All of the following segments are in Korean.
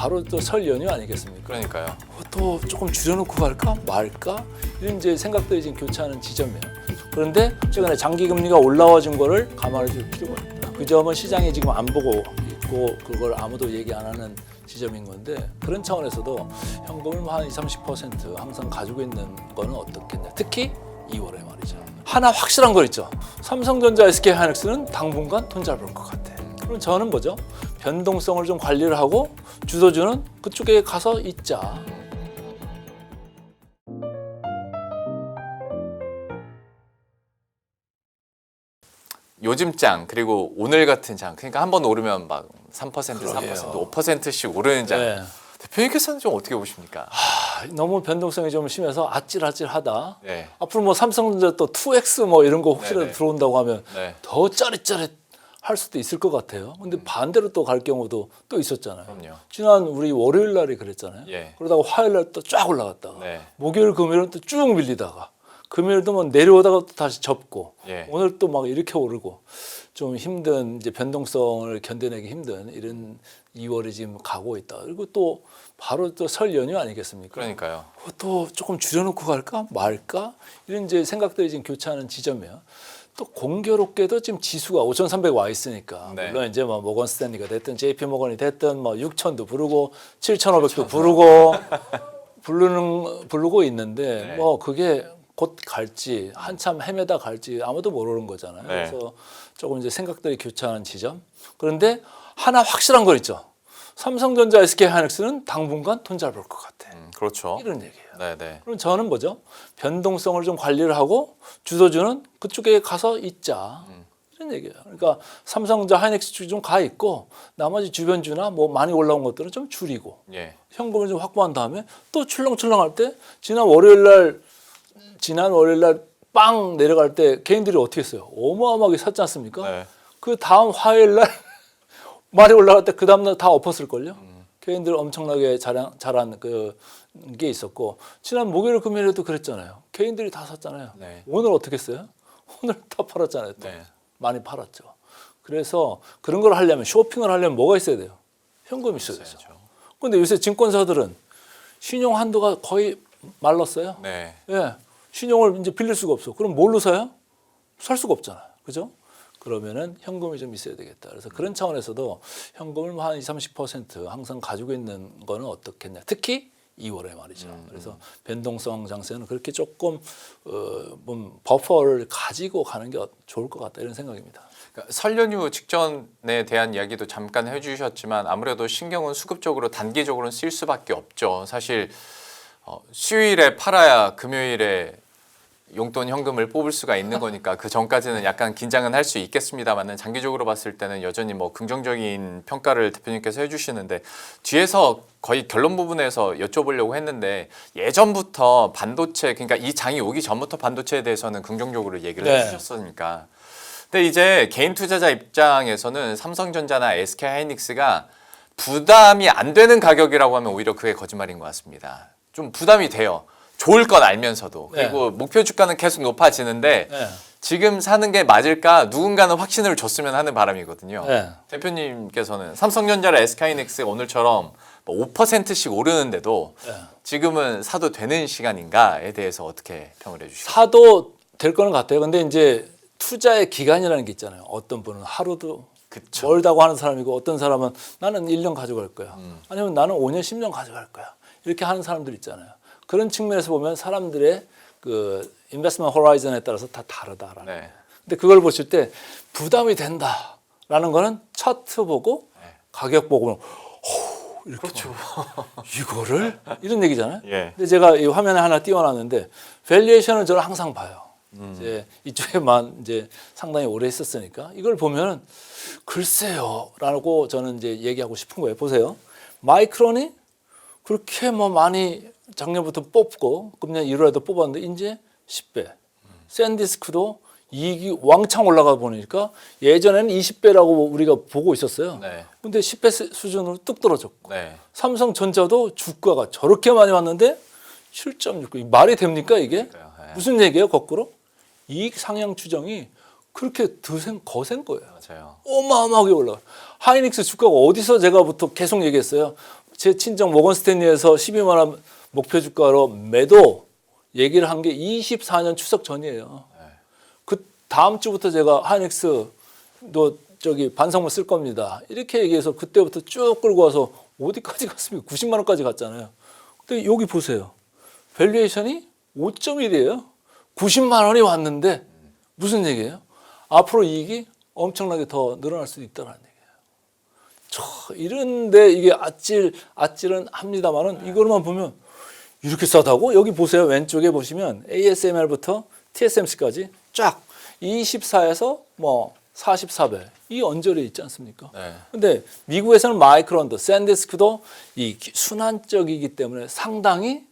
바로 또 설 연휴 아니겠습니까? 그러니까요. 또 조금 줄여놓고 갈까 말까 이런 이제 생각들이 지금 교차하는 지점이에요. 그런데 최근에 장기 금리가 올라와준 거를 감안해 줄 필요가 있다. 그 점은 시장이 지금 안 보고 있고 그걸 아무도 얘기 안 하는 지점인 건데 그런 차원에서도 현금을 한 20-30% 항상 가지고 있는 거는 어떻겠냐. 특히 2월에 말이죠. 하나 확실한 거 있죠. 삼성전자, SK하이닉스는 당분간 돈 잘 벌 것 같아. 그럼 저는 뭐죠? 변동성을 좀 관리를 하고 주도주는 그쪽에 가서 있자. 요즘 장 그리고 오늘 같은 장 그러니까 한번 오르면 막 3%, 그러게요. 3%, 5%씩 오르는 장. 네. 대표님께서는 좀 어떻게 보십니까? 너무 변동성이 좀 심해서 아찔아찔하다. 네. 앞으로 뭐 삼성전자 또 2X 뭐 이런 거 혹시라도 네네. 들어온다고 하면 네. 더 짜릿짜릿 할 수도 있을 것 같아요. 근데 반대로 또 갈 경우도 또 있었잖아요. 그럼요. 지난 우리 월요일 날이 그랬잖아요. 예. 그러다가 화요일 날 또 쫙 올라갔다가 네. 목요일 금요일은 또 쭉 밀리다가 금요일도 뭐 내려오다가 또 다시 접고 예. 오늘 또 막 이렇게 오르고 좀 힘든 이제 변동성을 견뎌내기 힘든 이런 2월이 지금 가고 있다. 그리고 또 바로 또 설 연휴 아니겠습니까? 그러니까요. 또 조금 줄여놓고 갈까 말까 이런 이제 생각들이 지금 교차하는 지점이에요. 또 공교롭게도 지금 지수가 5,300 와 있으니까 네. 물론 이제 뭐 모건 스탠리가 됐든 JP 모건이 됐든 뭐 6,000도 부르고 7,500도 부르고 부르고 있는데 네. 뭐 그게 곧 갈지 한참 헤매다 갈지 아무도 모르는 거잖아요. 네. 그래서 조금 이제 생각들이 교차하는 지점. 그런데 하나 확실한 거 있죠. 삼성전자, SK하이닉스는 당분간 돈 잘 벌 것 같아. 그렇죠. 이런 얘기예요. 네네. 그럼 저는 뭐죠? 변동성을 좀 관리를 하고 주도주는 그쪽에 가서 있자. 이런 얘기예요. 그러니까 삼성전자, 하이닉스 쪽이 좀 가 있고 나머지 주변주나 뭐 많이 올라온 것들은 좀 줄이고 예. 현금을 좀 확보한 다음에 또 출렁출렁할 때 지난 월요일 날 빵 내려갈 때 개인들이 어떻게 했어요? 어마어마하게 샀지 않습니까? 네. 그 다음 화요일 날 말이 올라갈 때 그 다음날 다 엎었을걸요? 개인들 엄청나게 잘한 게 있었고 지난 목요일 금요일에도 그랬잖아요. 개인들이 다 샀잖아요. 네. 오늘 어떻게 했어요? 오늘 다 팔았잖아요. 또. 네. 많이 팔았죠. 그래서 그런 걸 하려면 쇼핑을 하려면 뭐가 있어야 돼요? 현금이 있어야 되죠. 그런데 요새 증권사들은 신용 한도가 거의 말랐어요. 네. 예, 신용을 이제 빌릴 수가 없어. 그럼 뭘로 사요? 살 수가 없잖아요. 그죠? 그러면은 현금이 좀 있어야 되겠다. 그래서 그런 차원에서도 현금을 한 20-30% 항상 가지고 있는 거는 어떻겠냐. 특히 2월에 말이죠. 그래서 변동성 장세는 그렇게 조금 버퍼를 가지고 가는 게 좋을 것 같다 이런 생각입니다. 그러니까 설 연휴 직전에 대한 이야기도 잠깐 해주셨지만 아무래도 신경은 수급적으로 단기적으로는 쓸 수밖에 없죠. 사실 수요일에 팔아야 금요일에 용돈 현금을 뽑을 수가 있는 거니까 그 전까지는 약간 긴장은 할 수 있겠습니다만은 장기적으로 봤을 때는 여전히 뭐 긍정적인 평가를 대표님께서 해주시는데 뒤에서 거의 결론 부분에서 여쭤보려고 했는데 예전부터 반도체 그러니까 이 장이 오기 전부터 반도체에 대해서는 긍정적으로 얘기를 네. 해주셨으니까 근데 이제 개인 투자자 입장에서는 삼성전자나 SK하이닉스가 부담이 안 되는 가격이라고 하면 오히려 그게 거짓말인 것 같습니다. 좀 부담이 돼요. 좋을 건 알면서도. 그리고 목표 주가는 계속 높아지는데 네. 지금 사는 게 맞을까 누군가는 확신을 줬으면 하는 바람이거든요. 네. 대표님께서는 삼성전자나 SK하이닉스가 오늘처럼 뭐 5%씩 오르는데도 네. 지금은 사도 되는 시간인가에 대해서 어떻게 평을 해주시죠? 사도 될 거는 같아요. 근데 이제 투자의 기간이라는 게 있잖아요. 어떤 분은 하루도 그쵸. 멀다고 하는 사람이고 어떤 사람은 나는 1년 가져갈 거야. 아니면 나는 5년, 10년 가져갈 거야. 이렇게 하는 사람들 있잖아요. 그런 측면에서 보면 사람들의 그 인베스트먼트 호라이즌에 따라서 다 다르다라는. 네. 근데 그걸 보실 때 부담이 된다라는 거는 차트 보고 가격 보고 이렇게 그렇죠. 이거를 이런 얘기잖아요. 예. 근데 제가 이 화면에 하나 띄워놨는데 밸류에이션을 저는 항상 봐요. 이제 이쪽에만 이제 상당히 오래 있었으니까 이걸 보면은 글쎄요라고 저는 이제 얘기하고 싶은 거예요. 보세요. 마이크론이 그렇게 뭐 많이 작년부터 뽑고 금년 1월에도 뽑았는데 이제 10배. 샌디스크도 이익이 왕창 올라가 보니까 예전에는 20배라고 우리가 보고 있었어요. 네. 근데 10배 수준으로 뚝 떨어졌고 네. 삼성전자도 주가가 저렇게 많이 왔는데 7.69. 말이 됩니까 이게? 그러니까요. 네. 무슨 얘기예요 거꾸로? 이익 상향 추정이 그렇게 거센 거예요. 맞아요. 어마어마하게 올라가. 하이닉스 주가가 어디서 제가부터 계속 얘기했어요. 제 친정 모건 스탠리에서 12만 원 목표 주가로 매도 얘기를 한 게 24년 추석 전이에요. 그 다음 주부터 제가 하이닉스도 저기 반성문 쓸 겁니다. 이렇게 얘기해서 그때부터 쭉 끌고 와서 어디까지 갔습니까? 90만 원까지 갔잖아요. 근데 여기 보세요. 밸류에이션이 5.1이에요. 90만 원이 왔는데 무슨 얘기예요? 앞으로 이익이 엄청나게 더 늘어날 수도 있다는 얘기예요. 이런데 이게 아찔은 합니다만은 이거로만 보면 이렇게 싸다고? 여기 보세요. 왼쪽에 보시면 ASML부터 TSMC까지 쫙 24에서 뭐 44배 이 언저리에 있지 않습니까? 네. 근데 미국에서는 마이크론도 샌디스크도 이 순환적이기 때문에 상당히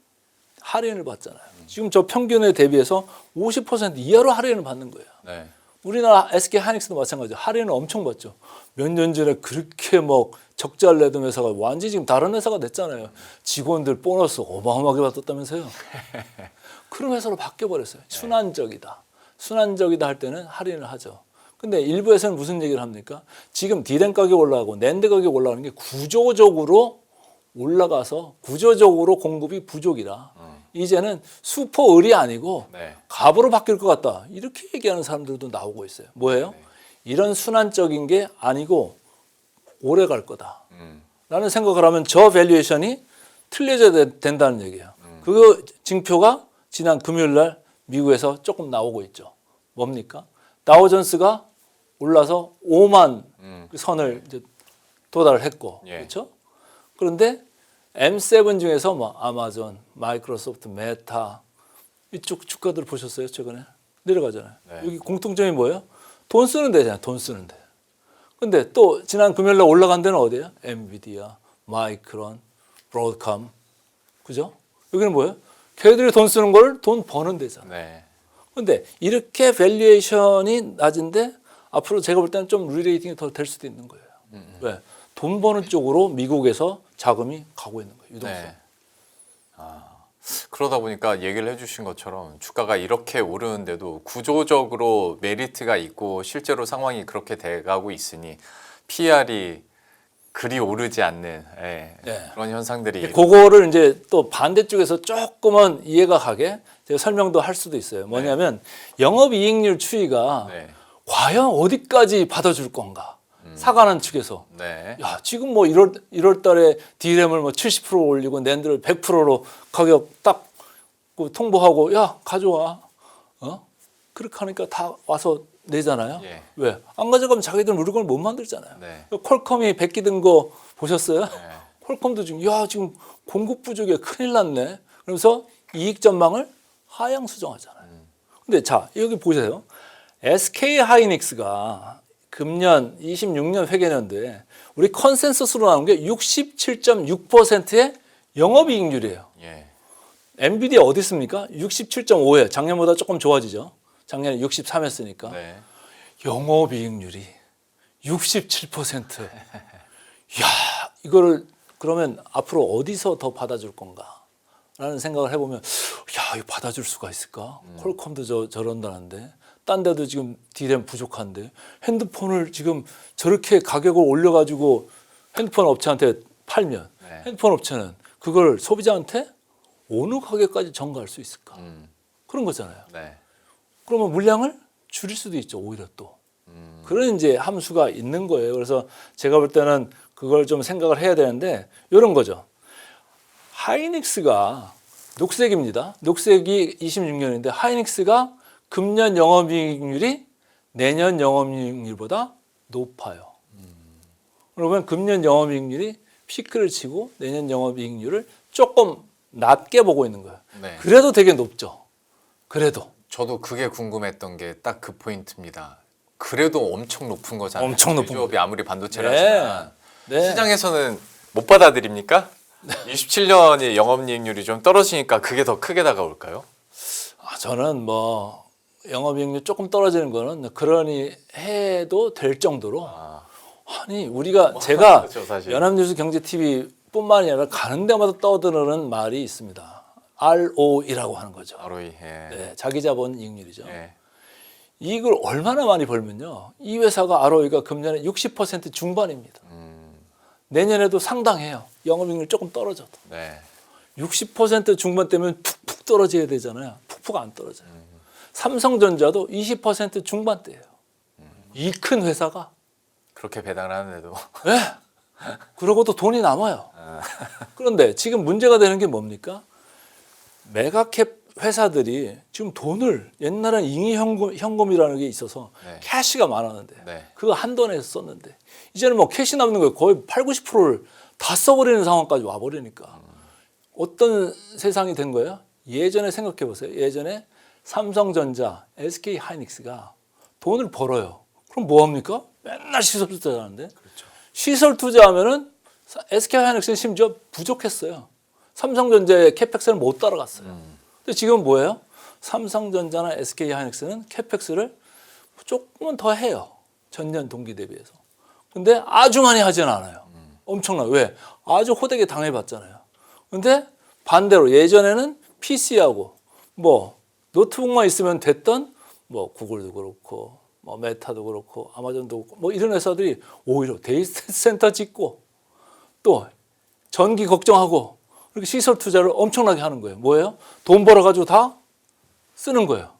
할인을 받잖아요. 지금 저 평균에 대비해서 50% 이하로 할인을 받는 거예요. 네. 우리나라 SK 하이닉스도 마찬가지죠. 할인을 엄청 받죠. 몇 년 전에 그렇게 뭐 적자를 내던 회사가 완전히 지금 다른 회사가 됐잖아요. 직원들 보너스 어마어마하게 받았다면서요. 그런 회사로 바뀌어버렸어요. 순환적이다. 순환적이다 할 때는 할인을 하죠. 근데 일부에서는 무슨 얘기를 합니까? 지금 디램 가격이 올라가고 낸드 가격이 올라가는 게 구조적으로 올라가서 구조적으로 공급이 부족이라 이제는 슈퍼을이 아니고 네. 갑으로 바뀔 것 같다. 이렇게 얘기하는 사람들도 나오고 있어요. 뭐예요? 이런 순환적인 게 아니고 오래 갈 거다. 라는 생각을 하면 저 밸류에이션이 틀려져야 된다는 얘기예요. 그 징표가 지난 금요일 날 미국에서 조금 나오고 있죠. 뭡니까? 다우존스가 올라서 5만 선을 이제 도달을 했고, 예. 그렇죠? 그런데 M7 중에서 뭐 아마존, 마이크로소프트, 메타 이쪽 주가들 보셨어요? 최근에 내려가잖아요. 네. 여기 공통점이 뭐예요? 돈 쓰는 데잖아요. 돈 쓰는 데. 근데 또 지난 금요일 날 올라간 데는 어디예요? 엔비디아, 마이크론, 브로드컴, 그죠? 여기는 뭐예요? 걔들이 돈 쓰는 걸 돈 버는 데잖아요. 네. 근데 이렇게 밸류에이션이 낮은데 앞으로 제가 볼 때는 좀 리레이팅이 더 될 수도 있는 거예요. 왜? 돈 버는 쪽으로 미국에서 자금이 가고 있는 거예요. 유동성. 네. 그러다 보니까 얘기를 해주신 것처럼 주가가 이렇게 오르는데도 구조적으로 메리트가 있고 실제로 상황이 그렇게 돼가고 있으니 PR이 그리 오르지 않는 예, 네. 그런 현상들이 그거를 이제 또 반대쪽에서 조금은 이해가 가게 제가 설명도 할 수도 있어요. 뭐냐면 영업이익률 추이가 네. 과연 어디까지 받아줄 건가? 사가는 측에서. 네. 야, 지금 뭐 1월 달에 D램을 뭐 70% 올리고 낸드를 100%로 가격 딱 통보하고 야, 가져와. 그렇게 하니까 다 와서 내잖아요. 예. 왜? 안 가져가면 자기들 물건을 못 만들잖아요. 네. 퀄컴이 베끼 든 거 보셨어요? 네. 퀄컴도 지금 지금 공급 부족에 큰일 났네. 그러면서 이익 전망을 하향 수정하잖아요. 근데 자, 여기 보세요. SK 하이닉스가 금년 26년 회계연도에 우리 컨센서스로 나온 게 67.6%의 영업이익률이에요. 예. 엔비디아 어디 있습니까? 67.5에 작년보다 조금 좋아지죠. 작년에 63했으니까. 네. 영업이익률이 67%. 야, 이거를 그러면 앞으로 어디서 더 받아줄 건가? 라는 생각을 해보면 야, 이거 받아줄 수가 있을까? 퀄컴도 저런다는데 딴 데도 지금 D램 부족한데 핸드폰을 지금 저렇게 가격을 올려가지고 핸드폰 업체한테 팔면 네. 핸드폰 업체는 그걸 소비자한테 어느 가격까지 전가할 수 있을까? 그런 거잖아요. 네. 그러면 물량을 줄일 수도 있죠. 오히려 또. 그런 이제 함수가 있는 거예요. 그래서 제가 볼 때는 그걸 좀 생각을 해야 되는데 이런 거죠. 하이닉스가 녹색입니다. 녹색이 26년인데 하이닉스가 금년 영업이익률이 내년 영업이익률보다 높아요. 그러면 금년 영업이익률이 피크를 치고 내년 영업이익률을 조금 낮게 보고 있는 거예요. 네. 그래도 되게 높죠. 그래도. 저도 그게 궁금했던 게 딱 그 포인트입니다. 그래도 엄청 높은 거잖아요. 엄청 높은 제조업이 아무리 반도체를 네. 하지만 네. 시장에서는 못 받아들입니까? 27년이 영업이익률이 좀 떨어지니까 그게 더 크게 다가올까요? 저는 뭐 영업이익률 조금 떨어지는 거는 그러니 해도 될 정도로 아니 우리가 제가 그렇죠, 사실. 연합뉴스 경제TV뿐만이 아니라 가는 데마다 떠드는 말이 있습니다. ROE라고 하는 거죠. ROE. 예. 네, 자기 자본 이익률이죠. 예. 이익을 얼마나 많이 벌면요. 이 회사가 ROE가 금년에 60% 중반입니다. 내년에도 상당해요. 영업이익률 조금 떨어져도 네. 60% 중반대면 푹푹 떨어져야 되잖아요. 푹푹 안 떨어져요. 삼성전자도 20% 중반대예요. 이 큰 회사가. 그렇게 배당을 하는데도. 네. 그러고도 돈이 남아요. 그런데 지금 문제가 되는 게 뭡니까? 메가캡 회사들이 지금 돈을 옛날엔 잉여현금이라는 게 있어서 네. 캐시가 많았는데 네. 그거 한도 내에서 썼는데 이제는 뭐 캐시 남는 거 거의 8, 90%를 다 써버리는 상황까지 와버리니까 어떤 세상이 된 거예요? 예전에 생각해 보세요. 예전에 삼성전자, SK 하이닉스가 돈을 벌어요. 그럼 뭐 합니까? 맨날 시설 투자하는데 그렇죠. 시설 투자하면은 SK 하이닉스는 심지어 부족했어요. 삼성전자의 캐펙스는 못 따라갔어요. 근데 지금 뭐예요? 삼성전자나 SK 하이닉스는 캐펙스를 조금은 더 해요. 전년 동기 대비해서. 근데 아주 많이 하지는 않아요. 엄청나. 왜? 아주 호되게 당해봤잖아요. 근데 반대로 예전에는 PC하고 뭐 노트북만 있으면 됐던 뭐 구글도 그렇고 뭐 메타도 그렇고 아마존도 그렇고 뭐 이런 회사들이 오히려 데이터 센터 짓고 또 전기 걱정하고 그렇게 시설 투자를 엄청나게 하는 거예요. 뭐예요? 돈 벌어가지고 다 쓰는 거예요.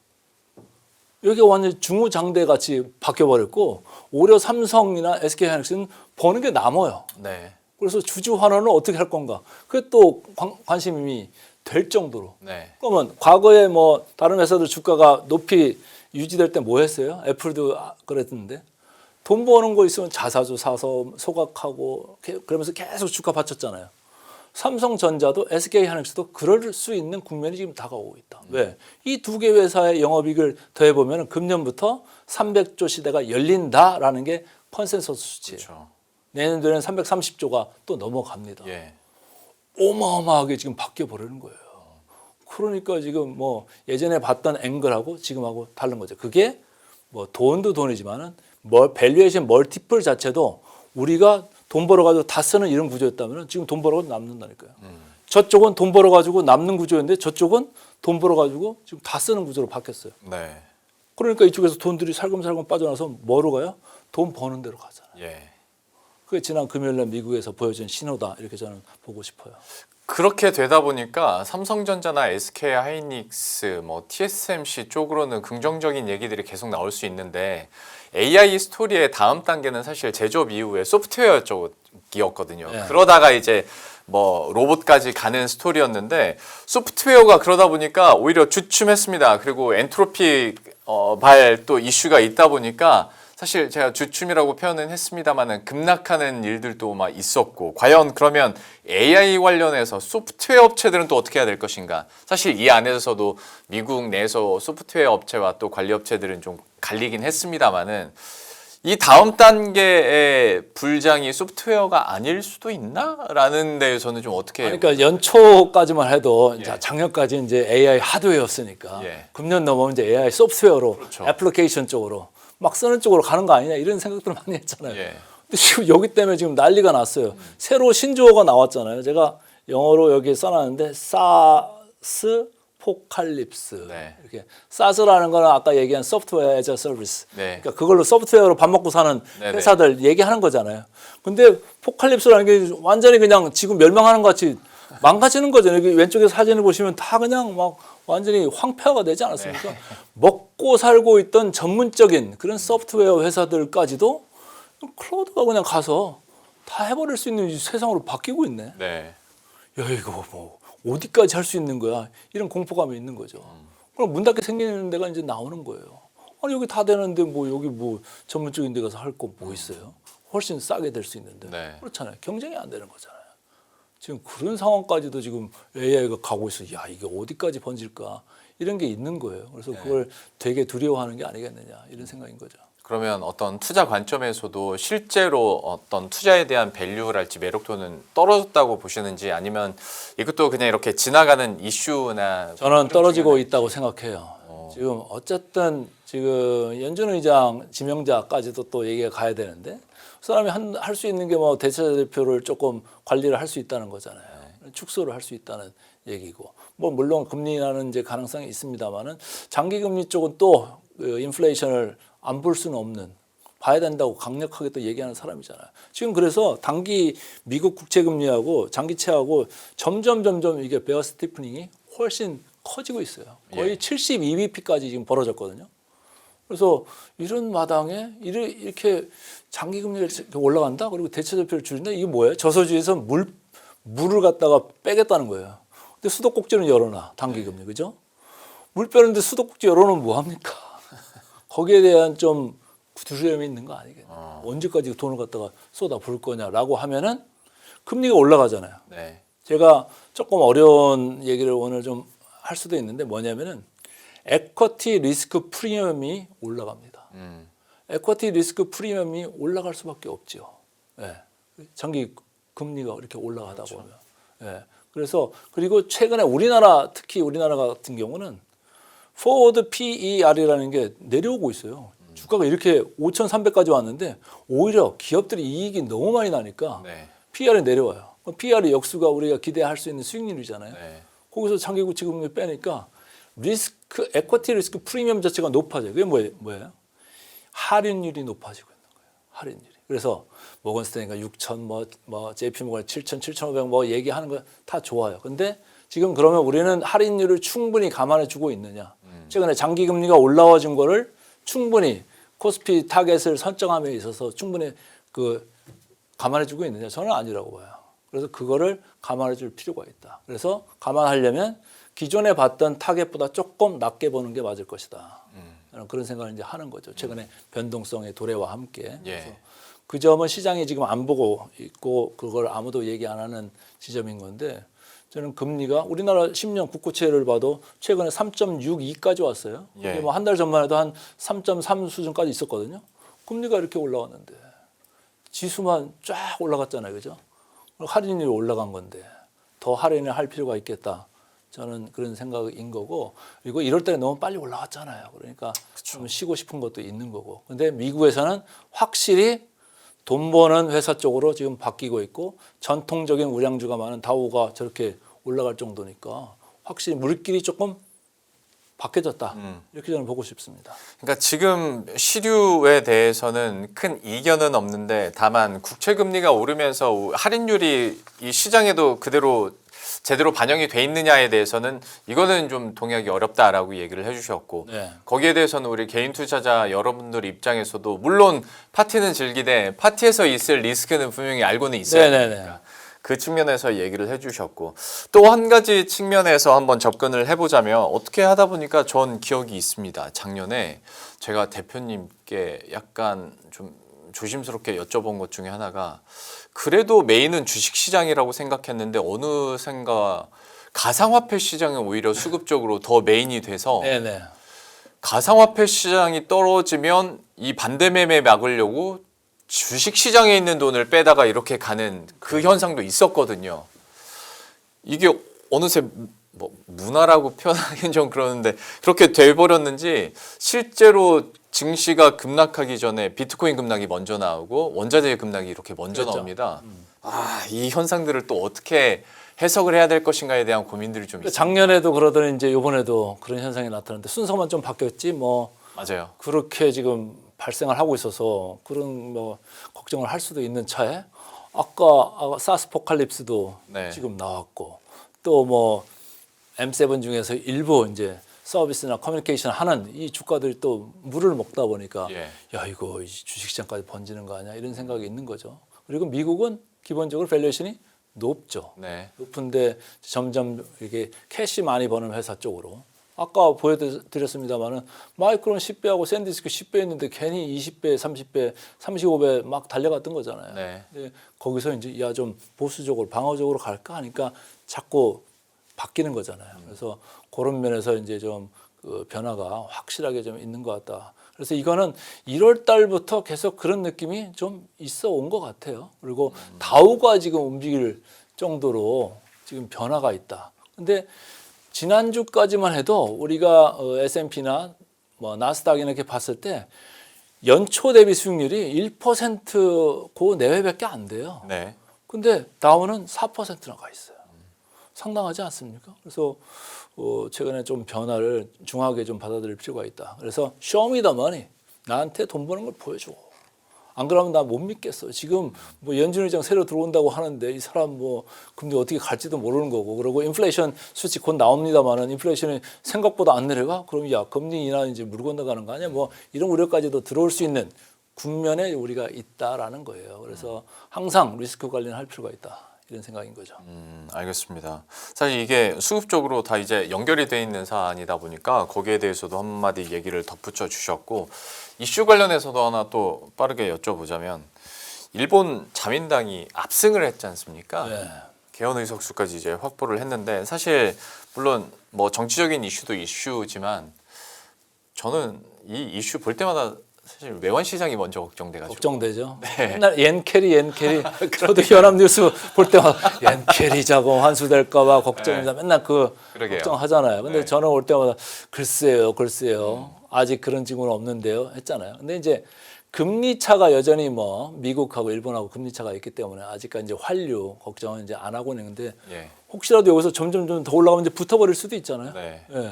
여기가 완전 중후장대 같이 바뀌어버렸고 오히려 삼성이나 SK하이닉스는 버는 게 남아요. 네. 그래서 주주 환원을 어떻게 할 건가? 그게 또 관심이 될 정도로. 네. 그러면 과거에 뭐 다른 회사들 주가가 높이 유지될 때 뭐 했어요? 애플도 그랬는데 돈 버는 거 있으면 자사주 사서 소각하고 그러면서 계속 주가 받쳤잖아요. 삼성전자도 SK하이닉스도 그럴 수 있는 국면이 지금 다가오고 있다. 왜? 이 두 개 회사의 영업이익을 더해보면 금년부터 300조 시대가 열린다라는 게 컨센서스 수치예요. 그렇죠. 내년도에는 330조가 또 넘어갑니다. 예. 어마어마하게 지금 바뀌어 버리는 거예요. 그러니까 지금 뭐 예전에 봤던 앵글하고 지금하고 다른 거죠. 그게 뭐 돈도 돈이지만은 밸류에이션 멀티플 자체도 우리가 돈 벌어가지고 다 쓰는 이런 구조였다면 지금 돈 벌어가지고 남는다니까요. 저쪽은 돈 벌어가지고 남는 구조였는데 저쪽은 돈 벌어가지고 지금 다 쓰는 구조로 바뀌었어요. 네. 그러니까 이쪽에서 돈들이 살금살금 빠져나서 뭐로 가요? 돈 버는 데로 가잖아요. 예. 그게 지난 금요일날 미국에서 보여준 신호다 이렇게 저는 보고 싶어요. 그렇게 되다 보니까 삼성전자나 SK 하이닉스, 뭐 TSMC 쪽으로는 긍정적인 얘기들이 계속 나올 수 있는데 AI 스토리의 다음 단계는 사실 제조업 이후에 소프트웨어 쪽이었거든요. 네. 그러다가 이제 뭐 로봇까지 가는 스토리였는데 소프트웨어가 그러다 보니까 오히려 주춤했습니다. 그리고 엔트로피 발 또 이슈가 있다 보니까 사실 제가 주춤이라고 표현은 했습니다만은 급락하는 일들도 막 있었고 과연 그러면 AI 관련해서 소프트웨어 업체들은 또 어떻게 해야 될 것인가? 사실 이 안에서도 미국 내에서 소프트웨어 업체와 또 관리 업체들은 좀 갈리긴 했습니다만은 이 다음 단계의 불장이 소프트웨어가 아닐 수도 있나라는 데 저는 좀 어떻게 그러니까 연초까지만 해도 예. 자, 작년까지 이제 AI 하드웨어였으니까 예. 금년 넘어오면 이제 AI 소프트웨어로 그렇죠. 애플리케이션 쪽으로 막 쓰는 쪽으로 가는 거 아니냐 이런 생각들을 많이 했잖아요. 예. 근데 지금 여기 때문에 지금 난리가 났어요. 새로 신조어가 나왔잖아요. 제가 영어로 여기 써놨는데 사스 포칼립스. 네. 이렇게 사스라는 거는 아까 얘기한 소프트웨어 애저 서비스. 네. 그러니까 그걸로 소프트웨어로 밥 먹고 사는 네네. 회사들 얘기하는 거잖아요. 근데 포칼립스라는 게 완전히 그냥 지금 멸망하는 것 같이 망가지는 거죠. 여기 왼쪽에 사진을 보시면 다 그냥 막 완전히 황폐화가 되지 않았습니까? 네. 먹고 살고 있던 전문적인 그런 소프트웨어 회사들까지도 클라우드가 그냥 가서 다 해버릴 수 있는 세상으로 바뀌고 있네. 네. 야 이거 뭐 어디까지 할 수 있는 거야? 이런 공포감이 있는 거죠. 그럼 문 닫게 생기는 데가 이제 나오는 거예요. 아니 여기 다 되는데 뭐 여기 뭐 전문적인 데 가서 할 거 뭐 있어요? 훨씬 싸게 될 수 있는데 네. 그렇잖아요. 경쟁이 안 되는 거잖아요. 지금 그런 상황까지도 지금 AI가 가고 있어. 야 이게 어디까지 번질까? 이런 게 있는 거예요. 그래서 그걸 되게 두려워하는 게 아니겠느냐 이런 생각인 거죠. 그러면 어떤 투자 관점에서도 실제로 어떤 투자에 대한 밸류랄지 매력도는 떨어졌다고 보시는지 아니면 이것도 그냥 이렇게 지나가는 이슈나 저는 떨어지고 있다고 생각해요. 지금 어쨌든 지금 연준 의장 지명자까지도 또 얘기가 가야 되는데 그 사람이 할 수 있는 게 뭐 대체 대표를 조금 관리를 할 수 있다는 거잖아요. 축소를 할 수 있다는 얘기고 뭐 물론 금리 인하는 이제 가능성이 있습니다만은 장기 금리 쪽은 또 인플레이션을 안 볼 수는 없는 봐야 된다고 강력하게 또 얘기하는 사람이잖아요. 지금 그래서 단기 미국 국채 금리하고 장기채하고 점점 이게 베어 스티프닝이 훨씬 커지고 있어요. 거의 72bp까지 지금 벌어졌거든요. 그래서 이런 마당에 이렇게 장기 금리가 이렇게 올라간다. 그리고 대체 지표를 줄인다. 이게 뭐예요? 저소지에서 물을 갖다가 빼겠다는 거예요. 근데 수도꼭지는 열어놔. 단기 금리. 그죠? 물 빼는데 수도꼭지 열어놓으면 뭐 합니까? 거기에 대한 좀 두려움이 있는 거 아니겠냐. 언제까지 돈을 갖다가 쏟아 부을 거냐라고 하면은 금리가 올라가잖아요. 네. 제가 조금 어려운 얘기를 오늘 좀 할 수도 있는데 뭐냐면은 에쿼티 리스크 프리미엄이 올라갑니다. 에쿼티 리스크 프리미엄이 올라갈 수밖에 없죠. 예. 장기 금리가 이렇게 올라가다 보면. 예. 그래서 그리고 최근에 우리나라 특히 우리나라 같은 경우는 forward PER이라는 게 내려오고 있어요. 주가가 이렇게 5,300까지 왔는데 오히려 기업들이 이익이 너무 많이 나니까 네. PER이 내려와요. PER이 역수가 우리가 기대할 수 있는 수익률이잖아요. 네. 거기서 장기 국채 금리 빼니까 에쿼티 리스크 프리미엄 자체가 높아져요. 그게 뭐예요? 할인율이 높아지고 있는 거예요. 할인율이. 그래서 모건 스탠리가 6,000, JP 모건 7,000, 7,500 얘기하는 거 다 좋아요. 근데 지금 그러면 우리는 할인율을 충분히 감안해 주고 있느냐? 최근에 장기 금리가 올라와준 거를 충분히 코스피 타겟을 설정함에 있어서 충분히 감안해 주고 있느냐? 저는 아니라고 봐요. 그래서 그거를 감안해 줄 필요가 있다. 그래서 감안하려면 기존에 봤던 타겟보다 조금 낮게 보는 게 맞을 것이다. 저는 그런 생각을 이제 하는 거죠. 최근에 변동성의 도래와 함께. 그래서 그 점은 시장이 지금 안 보고 있고 그걸 아무도 얘기 안 하는 지점인 건데 저는 금리가 우리나라 10년 국고채를 봐도 최근에 3.62까지 왔어요. 이게 뭐 한 달 전만 해도 한 3.3 수준까지 있었거든요. 금리가 이렇게 올라왔는데 지수만 쫙 올라갔잖아요. 그죠? 할인율이 올라간 건데 더 할인을 할 필요가 있겠다. 저는 그런 생각인 거고 그리고 이럴 때는 너무 빨리 올라왔잖아요. 그러니까 좀 쉬고 싶은 것도 있는 거고. 근데 미국에서는 확실히 돈 버는 회사 쪽으로 지금 바뀌고 있고 전통적인 우량주가 많은 다우가 저렇게 올라갈 정도니까 확실히 물길이 조금 바뀌어졌다. 이렇게 저는 보고 싶습니다. 그러니까 지금 시류에 대해서는 큰 이견은 없는데 다만 국채 금리가 오르면서 할인율이 이 시장에도 그대로 제대로 반영이 돼 있느냐에 대해서는 이거는 좀 동의하기 어렵다라고 얘기를 해주셨고 네. 거기에 대해서는 우리 개인 투자자 여러분들 입장에서도 물론 파티는 즐기되 파티에서 있을 리스크는 분명히 알고는 있어야 됩니다. 그 측면에서 얘기를 해주셨고 또 한 가지 측면에서 한번 접근을 해보자면 어떻게 하다 보니까 전 기억이 있습니다. 작년에 제가 대표님께 약간 좀 조심스럽게 여쭤본 것 중에 하나가 그래도 메인은 주식시장이라고 생각했는데 어느샌가 가상화폐 시장이 오히려 수급적으로 더 메인이 돼서 네네. 가상화폐 시장이 떨어지면 이 반대매매 막으려고 주식시장에 있는 돈을 빼다가 이렇게 가는 그 현상도 있었거든요. 이게 어느새 뭐 문화라고 표현하기는 좀 그러는데 그렇게 돼버렸는지 실제로 증시가 급락하기 전에 비트코인 급락이 먼저 나오고 원자재 급락이 이렇게 먼저 나옵니다. 이 현상들을 또 어떻게 해석을 해야 될 것인가에 대한 고민들이 좀 있어요. 작년에도 그러더니 이제 이번에도 그런 현상이 나타났는데 순서만 좀 바뀌었지 뭐 맞아요. 그렇게 지금 발생을 하고 있어서 그런 뭐 걱정을 할 수도 있는 차에 아까 사스포칼립스도 네. 지금 나왔고 또 뭐 M7 중에서 일부 이제 서비스나 커뮤니케이션 하는 이 주가들이 또 물을 먹다 보니까 야 이거 주식시장까지 번지는 거 아니야 이런 생각이 있는 거죠. 그리고 미국은 기본적으로 밸류에이션이 높죠. 네. 높은데 점점 이게 캐시 많이 버는 회사 쪽으로 아까 보여드렸습니다만은 마이크론 10배하고 샌디스크 10배 있는데 괜히 20배, 30배, 35배 막 달려갔던 거잖아요. 네. 근데 거기서 이제 야 좀 보수적으로 방어적으로 갈까 하니까 자꾸 바뀌는 거잖아요. 그래서 그런 면에서 이제 좀 그 변화가 확실하게 좀 있는 것 같다. 그래서 이거는 1월 달부터 계속 그런 느낌이 좀 있어 온 것 같아요. 그리고 다우가 지금 움직일 정도로 지금 변화가 있다. 근데 지난주까지만 해도 우리가 S&P나 뭐 나스닥이나 이렇게 봤을 때 연초 대비 수익률이 1% 그 내외밖에 안 돼요. 네. 근데 다우는 4%나 가 있어요. 상당하지 않습니까? 그래서 최근에 좀 변화를 중하게 좀 받아들일 필요가 있다. 그래서 show me the money. 나한테 돈 버는 걸 보여줘. 안 그러면 나 못 믿겠어. 지금 뭐 연준 의장 새로 들어온다고 하는데 이 사람 뭐 금리 어떻게 갈지도 모르는 거고 그리고 인플레이션 수치 곧 나옵니다만은 인플레이션이 생각보다 안 내려가? 그럼 야 금리 인하 이제 물 건너가는 거 아니야? 뭐 이런 우려까지도 들어올 수 있는 국면에 우리가 있다라는 거예요. 그래서 항상 리스크 관리는 할 필요가 있다. 이런 생각인 거죠. 알겠습니다. 사실 이게 수급적으로 다 이제 연결이 돼 있는 사안이다 보니까 거기에 대해서도 한마디 얘기를 덧붙여 주셨고 이슈 관련해서도 하나 또 빠르게 여쭤보자면 일본 자민당이 압승을 했지 않습니까? 네. 개헌 의석수까지 이제 확보를 했는데 사실 물론 뭐 정치적인 이슈도 이슈지만 저는 이 이슈 볼 때마다 사실 외환 시장이 먼저 걱정돼가지고 걱정되죠. 네. 맨날 옌캐리. 저도 연합뉴스 볼 때마다 옌캐리 자금 환수될까봐 걱정입니다. 맨날 그 그러게요. 걱정하잖아요. 근데 네. 저는 올 때마다 글쎄요. 아직 그런 징후는 없는데요. 했잖아요. 근데 이제 금리 차가 여전히 뭐 미국하고 일본하고 금리 차가 있기 때문에 아직까지 이제 환류 걱정은 이제 안 하고 있는데 예. 혹시라도 여기서 점점 더 올라가면 이제 붙어버릴 수도 있잖아요. 네. 예.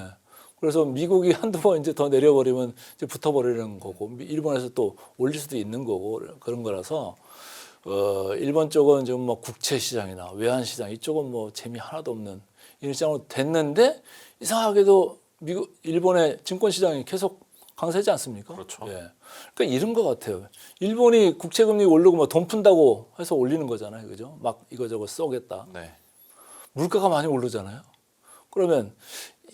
그래서 미국이 한두 번 이제 더 내려버리면 이제 붙어버리는 거고 일본에서 또 올릴 수도 있는 거고 그런 거라서 일본 쪽은 좀 뭐 국채 시장이나 외환 시장 이쪽은 뭐 재미 하나도 없는 이런 시장으로 됐는데 이상하게도 일본의 증권 시장이 계속 강세지 않습니까? 그렇죠. 예. 그러니까 이런 것 같아요. 일본이 국채 금리 오르고 뭐 돈 푼다고 해서 올리는 거잖아요, 그죠? 막 이거저거 쏘겠다. 네. 물가가 많이 오르잖아요. 그러면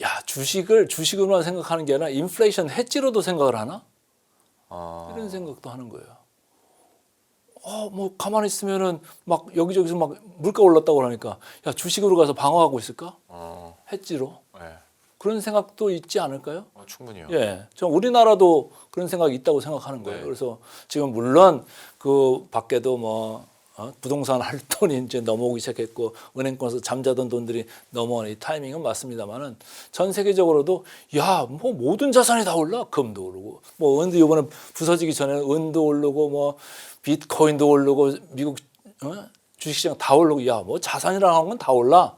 야 주식으로만 생각하는 게 아니라 인플레이션 해지로도 생각을 하나? 이런 생각도 하는 거예요. 뭐 가만히 있으면은 막 여기저기서 막 물가 올랐다고 그러니까 야 주식으로 가서 방어하고 있을까? 해지로 네. 그런 생각도 있지 않을까요? 충분히요. 예, 저 우리나라도 그런 생각이 있다고 생각하는 거예요. 네. 그래서 지금 물론 그 밖에도 뭐 부동산 할 돈이 이제 넘어오기 시작했고 은행권에서 잠자던 돈들이 넘어오는 이 타이밍은 맞습니다만은 전 세계적으로도 야 뭐 모든 자산이 다 올라 금도 오르고 뭐 은도 이번에 부서지기 전에 은도 오르고 뭐 비트코인도 오르고 미국 주식시장 다 오르고 야 뭐 자산이라는 건 다 올라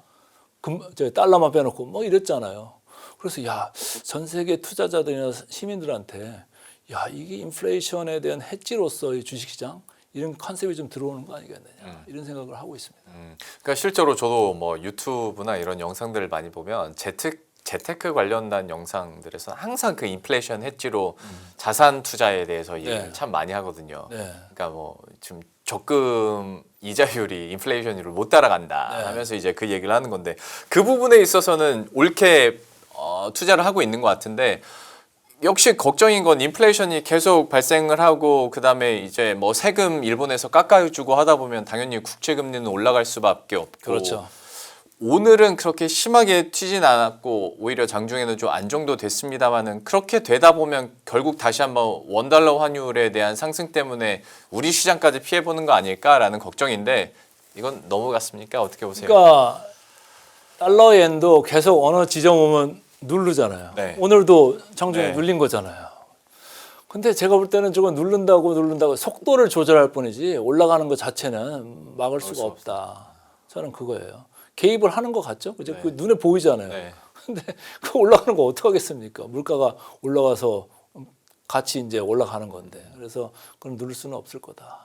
달러만 빼놓고 뭐 이랬잖아요. 그래서 야 전 세계 투자자들이나 시민들한테 야 이게 인플레이션에 대한 해지로서 이 주식시장 이런 컨셉이 좀 들어오는 거 아니겠느냐 이런 생각을 하고 있습니다. 그러니까 실제로 저도 뭐 유튜브나 이런 영상들을 많이 보면 재테크 관련된 영상들에서 항상 그 인플레이션 해지로 자산 투자에 대해서 얘기를 네. 참 많이 하거든요. 네. 그러니까 뭐 지금 적금 이자율이 인플레이션율을 못 따라간다 네. 하면서 이제 그 얘기를 하는 건데 그 부분에 있어서는 옳게 투자를 하고 있는 것 같은데 역시 걱정인 건 인플레이션이 계속 발생을 하고 그다음에 이제 뭐 세금 일본에서 깎아주고 하다 보면 당연히 국채 금리는 올라갈 수밖에 없고 그렇죠. 오늘은 그렇게 심하게 튀진 않았고 오히려 장중에는 좀 안정도 됐습니다만은 그렇게 되다 보면 결국 다시 한번 원달러 환율에 대한 상승 때문에 우리 시장까지 피해 보는 거 아닐까라는 걱정인데 이건 넘어갔습니까? 어떻게 보세요? 그러니까 달러엔도 계속 어느 지점 오면 누르잖아요. 네. 오늘도 장중에 네. 눌린 거잖아요. 근데 제가 볼 때는 저거 누른다고 속도를 조절할 뿐이지 올라가는 것 자체는 막을 수가 없다. 저는 그거예요. 개입을 하는 것 같죠? 그죠? 네. 그 눈에 보이잖아요. 네. 근데 그 올라가는 거 어떻게 하겠습니까? 물가가 올라가서 같이 이제 올라가는 건데. 그래서 그건 누를 수는 없을 거다.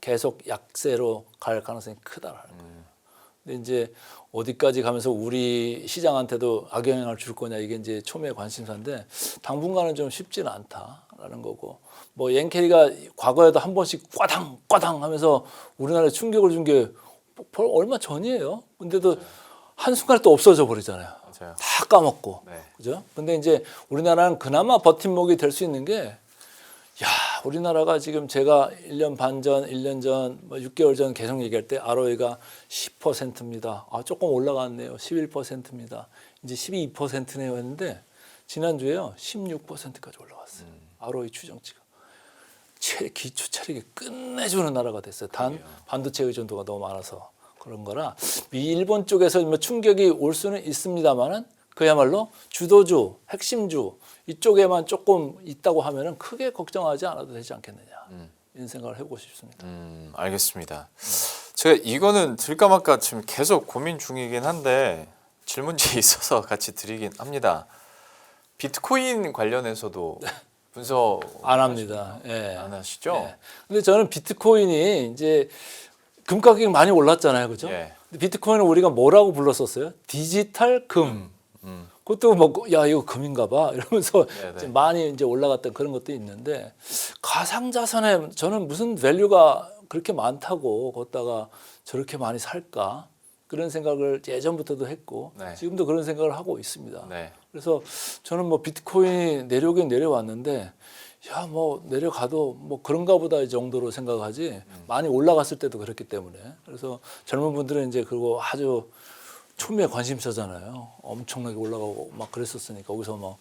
계속 약세로 갈 가능성이 크다라는 거예요. 근데 이제 어디까지 가면서 우리 시장한테도 악영향을 줄 거냐 이게 이제 초미의 관심사인데 당분간은 좀 쉽지는 않다라는 거고 뭐 옌캐리가 과거에도 한 번씩 꽈당 하면서 우리나라에 충격을 준 게 얼마 전이에요. 근데도 한순간에 또 없어져 버리잖아요. 맞아요. 다 까먹고. 네. 그죠? 근데 이제 우리나라는 그나마 버팀목이 될 수 있는 게 야, 우리나라가 지금 제가 1년 반 전, 1년 전, 뭐 6개월 전 계속 얘기할 때 ROE가 10%입니다. 조금 올라갔네요. 11%입니다. 이제 12%네요 했는데 지난주에요. 16%까지 올라왔어요. ROE 추정치가. 기초 체력이 끝내주는 나라가 됐어요. 단 반도체 의존도가 너무 많아서 그런 거라 일본 쪽에서 뭐 충격이 올 수는 있습니다만은 그야말로 주도주, 핵심주 이쪽에만 조금 있다고 하면은 크게 걱정하지 않아도 되지 않겠느냐 이런 생각을 해보고 싶습니다. 알겠습니다. 제가 이거는 들까 말까 지금 계속 고민 중이긴 한데 질문지 있어서 같이 드리긴 합니다. 비트코인 관련해서도 분석 안 합니다. 예. 안 하시죠? 예. 근데 저는 비트코인이 이제 금 가격이 많이 올랐잖아요, 그죠? 예. 근데 비트코인을 우리가 뭐라고 불렀었어요? 디지털 금. 그것도 뭐 야 이거 금인가봐 이러면서 네네. 이제 많이 이제 올라갔던 그런 것도 있는데 가상자산에 저는 무슨 밸류가 그렇게 많다고 거기다가 저렇게 많이 살까 그런 생각을 예전부터도 했고 네. 지금도 그런 생각을 하고 있습니다. 네. 그래서 저는 뭐 비트코인이 내려오긴 내려왔는데 야 뭐 내려가도 뭐 그런가 보다 이 정도로 생각하지 많이 올라갔을 때도 그랬기 때문에 그래서 젊은 분들은 이제 그거 아주 초미의 관심사잖아요. 엄청나게 올라가고 막 그랬었으니까 거기서 막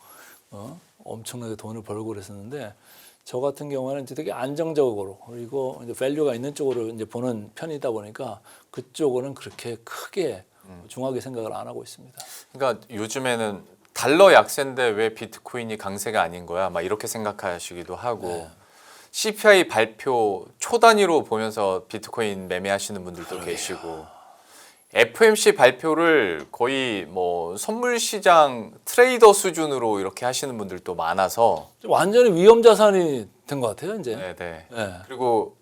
엄청나게 돈을 벌고 그랬었는데 저 같은 경우는 이제 되게 안정적으로 그리고 이제 밸류가 있는 쪽으로 이제 보는 편이다 보니까 그쪽은 그렇게 크게 중하게 생각을 안 하고 있습니다. 그러니까 요즘에는 달러 약세인데 왜 비트코인이 강세가 아닌 거야? 막 이렇게 생각하시기도 하고 네. CPI 발표 초 단위로 보면서 비트코인 매매하시는 분들도 계시고 FOMC 발표를 거의 뭐 선물 시장 트레이더 수준으로 이렇게 하시는 분들도 많아서 완전히 위험 자산이 된 것 같아요, 이제. 네. 네. 그리고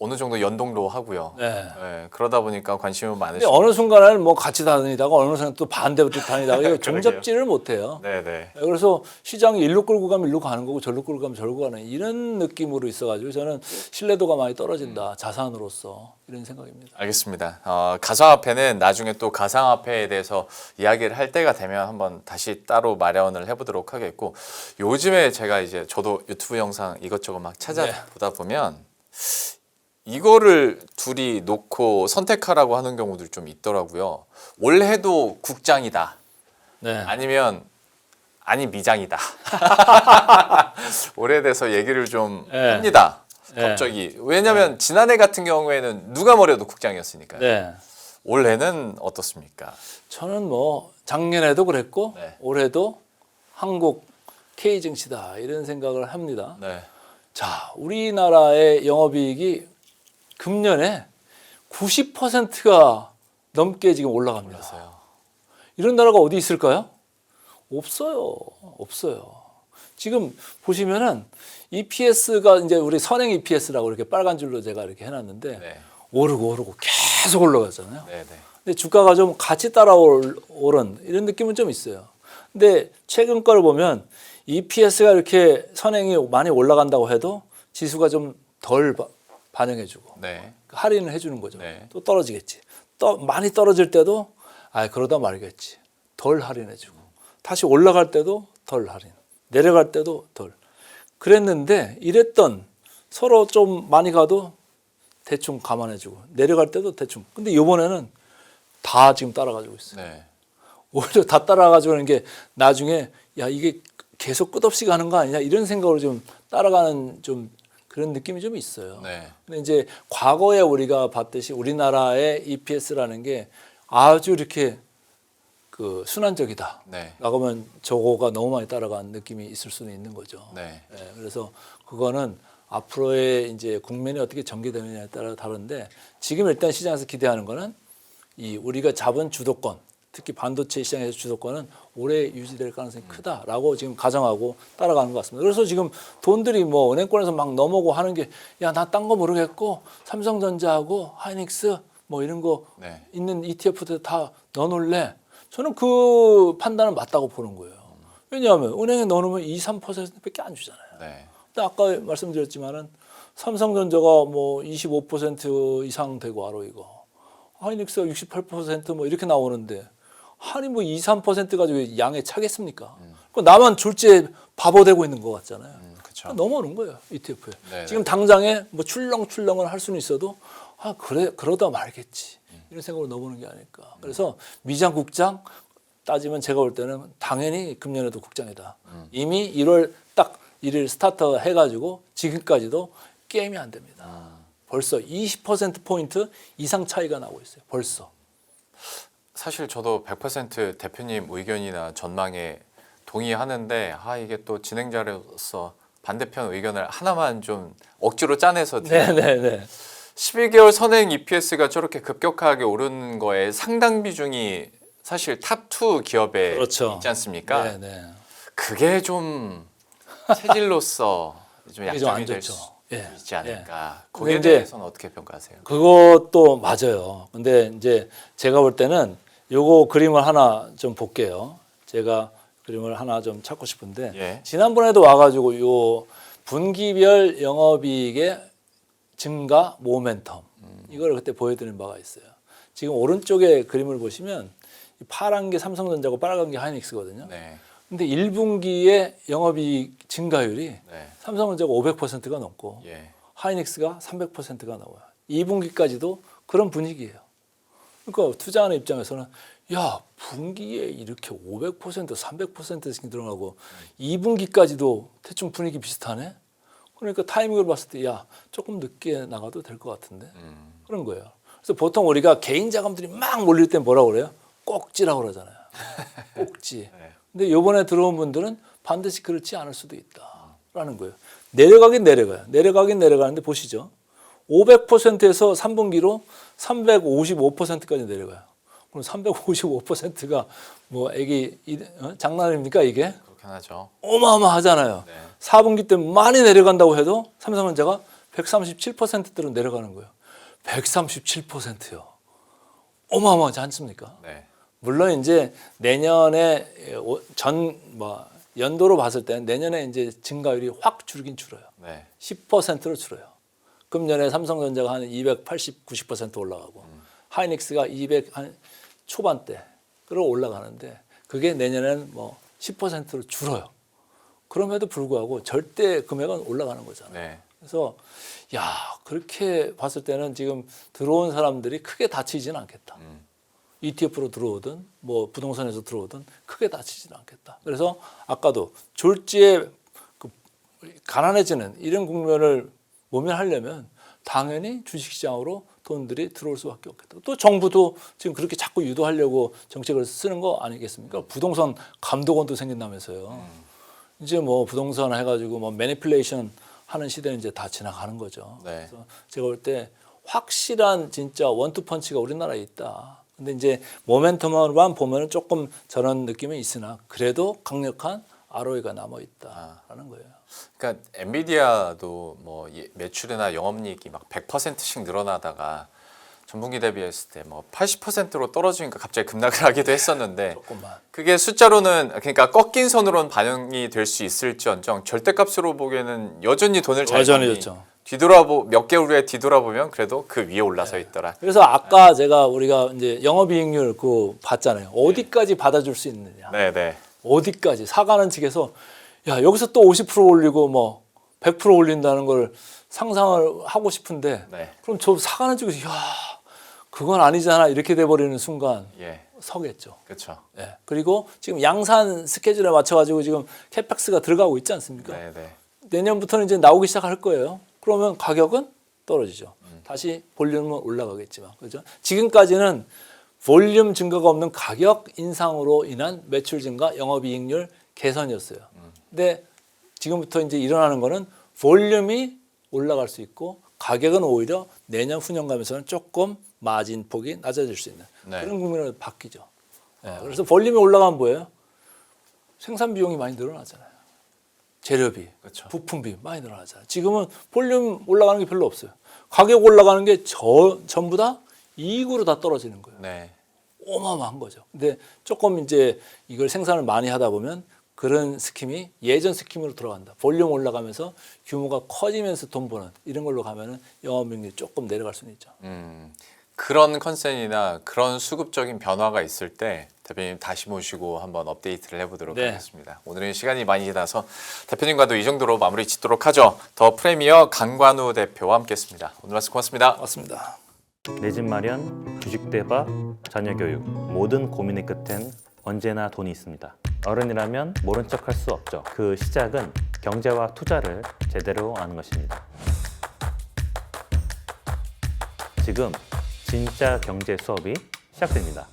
어느 정도 연동도 하고요. 네. 네, 그러다 보니까 관심이 근데 많으시고 어느 순간에는 뭐 같이 다니다가 어느 순간 또 반대로 다니다가 이거 그러게요. 종잡지를 못해요. 네네. 그래서 시장이 일로 끌고 가면 일로 가는 거고 절로 끌고 가면 절로 가는 이런 느낌으로 있어가지고 저는 신뢰도가 많이 떨어진다 자산으로서 이런 생각입니다. 알겠습니다. 가상화폐는 나중에 또 가상화폐에 대해서 이야기를 할 때가 되면 한번 다시 따로 마련을 해보도록 하겠고 요즘에 제가 이제 저도 유튜브 영상 이것저것 막 찾아보다 보면 이거를 둘이 놓고 선택하라고 하는 경우도 좀 있더라고요. 올해도 국장이다. 네. 아니면 아니 미장이다. 오래돼서 얘기를 좀 네. 합니다. 네. 갑자기. 왜냐하면 지난해 같은 경우에는 누가 뭐래도 국장이었으니까요. 네. 올해는 어떻습니까? 저는 뭐 작년에도 그랬고 네. 올해도 한국 K 증시다 이런 생각을 합니다. 네. 자, 우리나라의 영업이익이 금년에 90%가 넘게 지금 올라갑니다. 그래서요. 이런 나라가 어디 있을까요? 없어요. 없어요. 지금 보시면은 EPS가 이제 우리 선행 EPS라고 이렇게 빨간 줄로 제가 이렇게 해놨는데 네. 오르고 계속 올라가잖아요. 네. 근데 주가가 좀 같이 따라오른 이런 느낌은 좀 있어요. 근데 최근 걸 보면 EPS가 이렇게 선행이 많이 올라간다고 해도 지수가 좀 덜 반영해주고 네. 할인을 해주는 거죠. 네. 또 떨어지겠지. 또 많이 떨어질 때도 그러다 말겠지. 덜 할인해주고 다시 올라갈 때도 덜 할인, 내려갈 때도 덜. 그랬는데 이랬던 서로 좀 많이 가도 대충 감안해주고 내려갈 때도 대충. 근데 이번에는 다 지금 따라가지고 있어요. 네. 오히려 다 따라가지고 하는 게 나중에 야 이게 계속 끝없이 가는 거 아니냐 이런 생각으로 좀 따라가는 좀 그런 느낌이 좀 있어요. 네. 근데 이제 과거에 우리가 봤듯이 우리나라의 EPS라는 게 아주 이렇게 그 순환적이다. 네. 라고 하면 저거가 너무 많이 따라간 느낌이 있을 수는 있는 거죠. 네. 그래서 그거는 앞으로의 이제 국면이 어떻게 전개되느냐에 따라 다른데 지금 일단 시장에서 기대하는 거는 이 우리가 잡은 주도권, 특히 반도체 시장에서 주도권은 오래 유지될 가능성이 크다라고 지금 가정하고 따라가는 것 같습니다. 그래서 지금 돈들이 뭐 은행권에서 막 넘어오고 하는 게 야, 나 딴 거 모르겠고 삼성전자하고 하이닉스 뭐 이런 거 네. 있는 ETF들 다 넣어놓을래. 저는 그 판단은 맞다고 보는 거예요. 왜냐하면 은행에 넣어놓으면 2, 3%밖에 안 주잖아요. 네. 근데 아까 말씀드렸지만은 삼성전자가 뭐 25% 이상 되고 알아 이거. 하이닉스가 68%뭐 이렇게 나오는데 한이 뭐 2, 3% 가지고 양에 차겠습니까? 그 나만 졸지에 바보 되고 있는 것 같잖아요. 그렇죠. 넘어오는 거예요 ETF에. 네네. 지금 당장에 뭐 출렁출렁을 할 수는 있어도 그래 그러다 말겠지 이런 생각으로 넘어오는 게 아닐까. 그래서 미장 국장 따지면 제가 볼 때는 당연히 금년에도 국장이다. 이미 1월 딱 1일 스타트 해가지고 지금까지도 게임이 안 됩니다. 벌써 20%포인트 이상 차이가 나고 있어요. 벌써. 사실 저도 100% 대표님 의견이나 전망에 동의하는데 이게 또 진행자로서 반대편 의견을 하나만 좀 억지로 짜내서 네네네. 12개월 선행 EPS가 저렇게 급격하게 오르는 거에 상당 비중이 사실 탑2 기업에 그렇죠. 있지 않습니까? 네네. 그게 좀 체질로서 좀 이게 좀 안 약점이 될 수 좋죠. 예. 있지 않을까. 그게 거기에 이제 대해서는 어떻게 평가하세요? 그것도 맞아요. 근데 이제 제가 볼 때는 요거 그림을 하나 좀 볼게요. 제가 그림을 하나 좀 찾고 싶은데 예. 지난번에도 와가지고 요 분기별 영업이익의 증가 모멘텀 이걸 그때 보여드린 바가 있어요. 지금 오른쪽에 그림을 보시면 이 파란 게 삼성전자고 빨간 게 하이닉스거든요. 네. 근데 1분기에 영업이익 증가율이 네. 삼성전자가 500%가 넘고 예. 하이닉스가 300%가 나와요. 2분기까지도 그런 분위기예요. 그러니까 투자하는 입장에서는 야 분기에 이렇게 500% 300%씩 늘어나고 2분기까지도 대충 분위기 비슷하네. 그러니까 타이밍을 봤을 때 야 조금 늦게 나가도 될 것 같은데 그런 거예요. 그래서 보통 우리가 개인 자금들이 막 몰릴 때 뭐라고 그래요? 꼭지라고 그러잖아요. 꼭지. 네. 근데 이번에 들어온 분들은 반드시 그렇지 않을 수도 있다라는 거예요. 내려가긴 내려가요. 내려가긴 내려가는데 보시죠. 500%에서 3분기로 355%까지 내려가요. 그럼 355%가 뭐 애기 장난입니까 이게? 그렇긴 하죠. 어마어마하잖아요. 네. 4분기 때 많이 내려간다고 해도 삼성전자가 137%대로 내려가는 거예요. 137%요. 어마어마하지 않습니까? 네. 물론 이제 내년에 연도로 봤을 때는 내년에 이제 증가율이 확 줄긴 줄어요. 네. 10%로 줄어요. 금년에 삼성전자가 한 280, 90% 올라가고 하이닉스가 200 한 초반대로 올라가는데 그게 내년에는 뭐 10%로 줄어요. 그럼에도 불구하고 절대 금액은 올라가는 거잖아요. 네. 그래서 야 그렇게 봤을 때는 지금 들어온 사람들이 크게 다치지는 않겠다. ETF로 들어오든 뭐 부동산에서 들어오든 크게 다치지는 않겠다. 그래서 아까도 졸지에 그 가난해지는 이런 국면을 모면하려면 당연히 주식시장으로 돈들이 들어올 수밖에 없겠다. 또 정부도 지금 그렇게 자꾸 유도하려고 정책을 쓰는 거 아니겠습니까? 부동산 감독원도 생긴다면서요. 이제 뭐 부동산 해가지고 뭐 매니플레이션 하는 시대는 이제 다 지나가는 거죠. 네. 그래서 제가 볼 때 확실한 진짜 원투펀치가 우리나라에 있다. 근데 이제 모멘텀으로만 보면은 조금 저런 느낌이 있으나 그래도 강력한 ROE가 남아 있다라는 거예요. 그러니까 엔비디아도 뭐 매출이나 영업이익이 막 100%씩 늘어나다가 전분기 대비했을 때 뭐 80%로 떨어지니까 갑자기 급락을 하기도 했었는데 조금만. 그게 숫자로는 그러니까 꺾인 선으로는 반영이 될 수 있을지언정 절대값으로 보기에는 여전히 돈을 잘 여전히 버니 좋죠. 몇 개월 후에 뒤돌아보면 그래도 그 위에 올라서 있더라. 그래서 아까 우리가 이제 영업이익률 그 봤잖아요. 어디까지 받아줄 수 있느냐. 네. 어디까지 사가는 측에서 야 여기서 또 50% 올리고 뭐 100% 올린다는 걸 상상을 하고 싶은데 네. 그럼 저 사가는 측에서 야 그건 아니잖아 이렇게 돼버리는 순간 예. 서겠죠. 그렇죠. 예. 그리고 지금 양산 스케줄에 맞춰가지고 지금 캐펙스가 들어가고 있지 않습니까? 네. 내년부터는 이제 나오기 시작할 거예요. 그러면 가격은 떨어지죠. 다시 볼륨은 올라가겠지만, 그죠? 지금까지는 볼륨 증가가 없는 가격 인상으로 인한 매출 증가, 영업이익률 개선이었어요. 근데 지금부터 이제 일어나는 거는 볼륨이 올라갈 수 있고 가격은 오히려 내년 후년 가면서는 조금 마진 폭이 낮아질 수 있는 네. 그런 국면으로 바뀌죠. 예, 그래서 볼륨이 올라가면 뭐예요? 생산 비용이 많이 늘어나잖아요. 재료비, 그렇죠. 부품비 많이 늘어나잖아요. 지금은 볼륨 올라가는 게 별로 없어요. 가격 올라가는 게 전부 다 이익으로 다 떨어지는 거예요. 네. 어마어마한 거죠. 근데 조금 이제 이걸 생산을 많이 하다 보면 그런 스킴이 예전 스킴으로 들어간다. 볼륨 올라가면서 규모가 커지면서 돈 버는 이런 걸로 가면은 영업이익률이 조금 내려갈 수는 있죠. 그런 컨센이나 그런 수급적인 변화가 있을 때 대표님 다시 모시고 한번 업데이트를 해보도록 네. 하겠습니다. 오늘은 시간이 많이 지나서 대표님과도 이 정도로 마무리 짓도록 하죠. 더 프리미어 강관우 대표와 함께했습니다. 오늘 말씀 고맙습니다. 맞습니다. 내 집 마련, 주식 대박, 자녀 교육 모든 고민의 끝엔 언제나 돈이 있습니다. 어른이라면 모른 척할 수 없죠. 그 시작은 경제와 투자를 제대로 아는 것입니다. 지금 진짜 경제 수업이 시작됩니다.